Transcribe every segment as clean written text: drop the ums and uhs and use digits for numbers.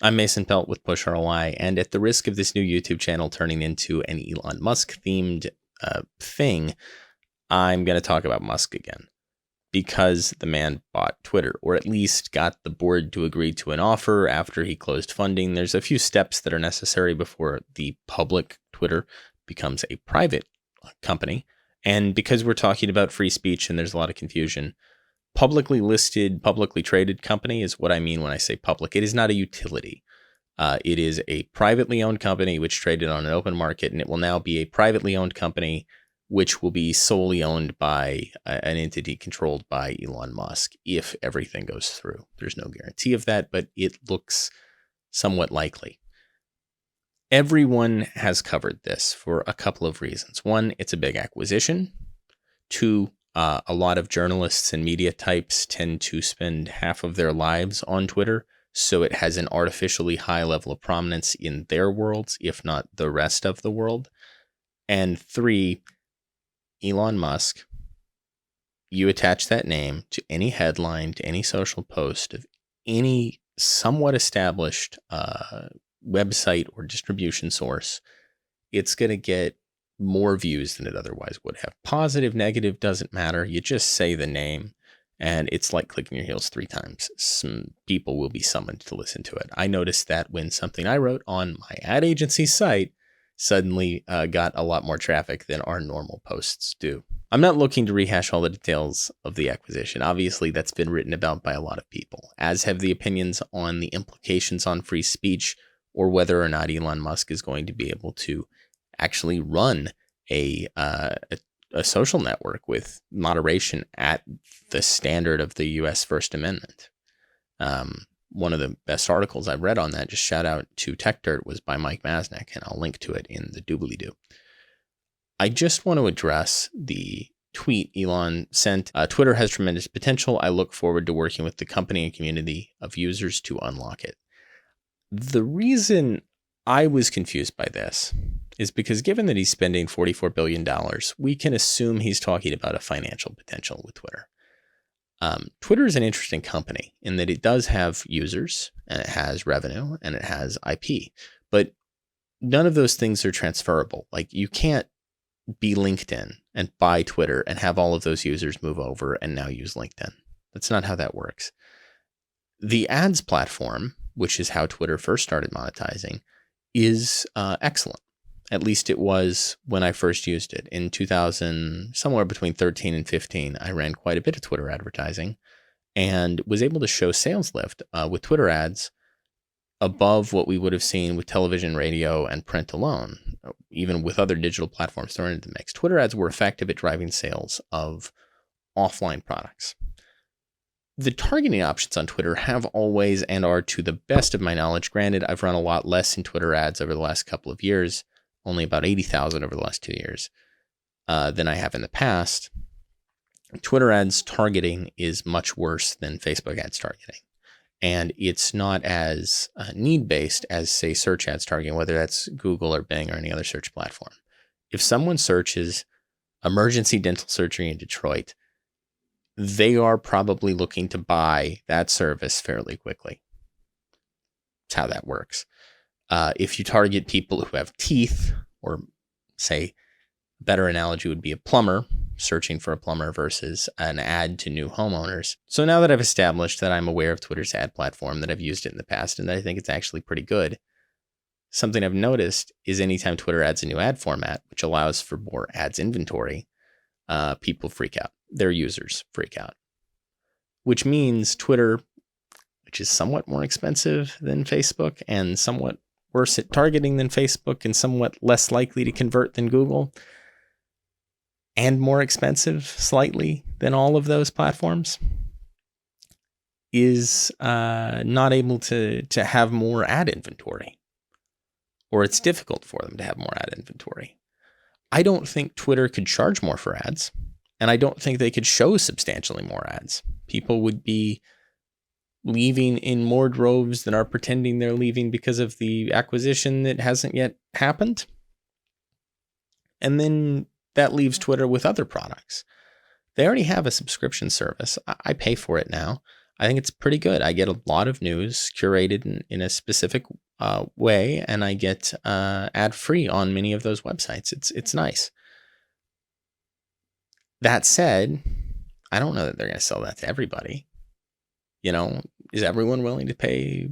I'm Mason Pelt with Push ROI, and at the risk of this new YouTube channel turning into an Elon Musk themed thing, I'm going to talk about Musk again because the man bought Twitter, or at least got the board to agree to an offer after he closed funding. There's a few steps that are necessary before the public Twitter becomes a private company. And because we're talking about free speech and there's a lot of confusion, publicly listed, publicly traded company is what I mean when I say public. It is not a utility. It is a privately owned company which traded on an open market, and it will now be a privately owned company which will be solely owned by an entity controlled by Elon Musk if everything goes through. There's no guarantee of that, but it looks somewhat likely. Everyone has covered this for a couple of reasons. One, it's a big acquisition. Two, a lot of journalists and media types tend to spend half of their lives on Twitter, so it has an artificially high level of prominence in their worlds, if not the rest of the world. And three, Elon Musk, you attach that name to any headline, to any social post of any somewhat established website or distribution source, it's going to get more views than it otherwise would have. Positive, negative, doesn't matter. You just say the name and it's like clicking your heels 3 times. Some people will be summoned to listen to it. I noticed that when something I wrote on my ad agency site suddenly got a lot more traffic than our normal posts do. I'm not looking to rehash all the details of the acquisition. Obviously, that's been written about by a lot of people, as have the opinions on the implications on free speech or whether or not Elon Musk is going to be able to actually run a social network with moderation at the standard of the U.S. First Amendment. One of the best articles I've read on that, just shout out to Tech Dirt, was by Mike Masnick, and I'll link to it in the doobly-doo. I just want to address the tweet Elon sent. Twitter has tremendous potential. I look forward to working with the company and community of users to unlock it. The reason I was confused by this is because given that he's spending $44 billion, we can assume he's talking about a financial potential with Twitter. Twitter is an interesting company in that it does have users and it has revenue and it has IP, but none of those things are transferable. Like, you can't be LinkedIn and buy Twitter and have all of those users move over and now use LinkedIn. That's not how that works. The ads platform, which is how Twitter first started monetizing, is excellent. At least it was when I first used it in 2000, somewhere between 13 and 15. I ran quite a bit of Twitter advertising and was able to show sales lift with Twitter ads above what we would have seen with television, radio, and print alone, even with other digital platforms thrown into the mix. Twitter ads were effective at driving sales of offline products. The targeting options on Twitter have always and are, to the best of my knowledge, granted, I've run a lot less in Twitter ads over the last couple of years, only about 80,000 over the last 2 years, than I have in the past. Twitter ads targeting is much worse than Facebook ads targeting. And it's not as need-based as, say, search ads targeting, whether that's Google or Bing or any other search platform. If someone searches emergency dental surgery in Detroit, they are probably looking to buy that service fairly quickly. That's how that works. If you target people who have teeth, or say, a better analogy would be a plumber searching for a plumber versus an ad to new homeowners. So now that I've established that I'm aware of Twitter's ad platform, that I've used it in the past, and that I think it's actually pretty good, something I've noticed is anytime Twitter adds a new ad format, which allows for more ads inventory, people freak out. Their users freak out. Which means Twitter, which is somewhat more expensive than Facebook and somewhat worse at targeting than Facebook and somewhat less likely to convert than Google, and more expensive slightly than all of those platforms, is not able to have more ad inventory, or it's difficult for them to have more ad inventory. I don't think Twitter could charge more for ads, and I don't think they could show substantially more ads. People would be leaving in more droves than are pretending they're leaving because of the acquisition that hasn't yet happened. And then that leaves Twitter with other products. They already have a subscription service. I pay for it now. I think it's pretty good. I get a lot of news curated in a specific way, and I get ad free on many of those websites. It's nice. That said, I don't know that they're going to sell that to everybody. Is everyone willing to pay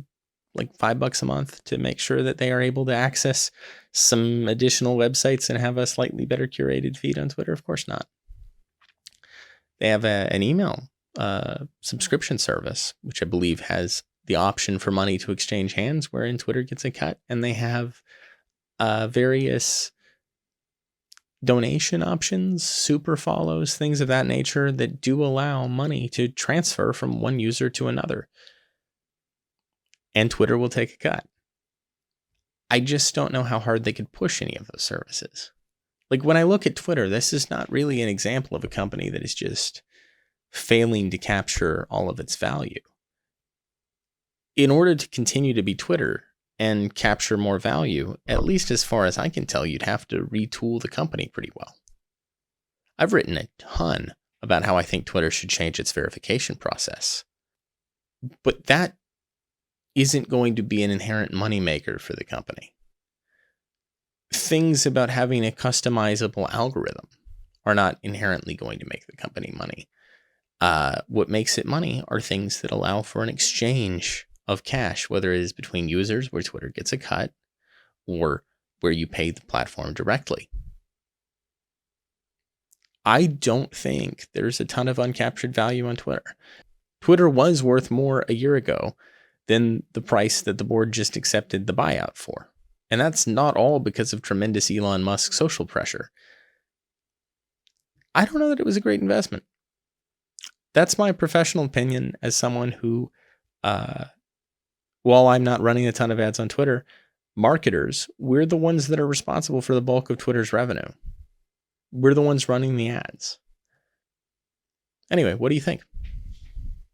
like $5 a month to make sure that they are able to access some additional websites and have a slightly better curated feed on Twitter? Of course not. They have an email subscription service, which I believe has the option for money to exchange hands, wherein Twitter gets a cut, and they have various donation options, super follows, things of that nature that do allow money to transfer from one user to another. And Twitter will take a cut. I just don't know how hard they could push any of those services. Like when I look at Twitter, this is not really an example of a company that is just failing to capture all of its value. In order to continue to be Twitter and capture more value, at least as far as I can tell, you'd have to retool the company pretty well. I've written a ton about how I think Twitter should change its verification process. But that isn't going to be an inherent moneymaker for the company. Things about having a customizable algorithm are not inherently going to make the company money. What makes it money are things that allow for an exchange of cash, whether it is between users where Twitter gets a cut or where you pay the platform directly. I don't think there's a ton of uncaptured value on Twitter. Twitter was worth more a year ago than the price that the board just accepted the buyout for. And that's not all because of tremendous Elon Musk social pressure. I don't know that it was a great investment. That's my professional opinion as someone who, while I'm not running a ton of ads on Twitter, marketers, we're the ones that are responsible for the bulk of Twitter's revenue. We're the ones running the ads. Anyway, what do you think?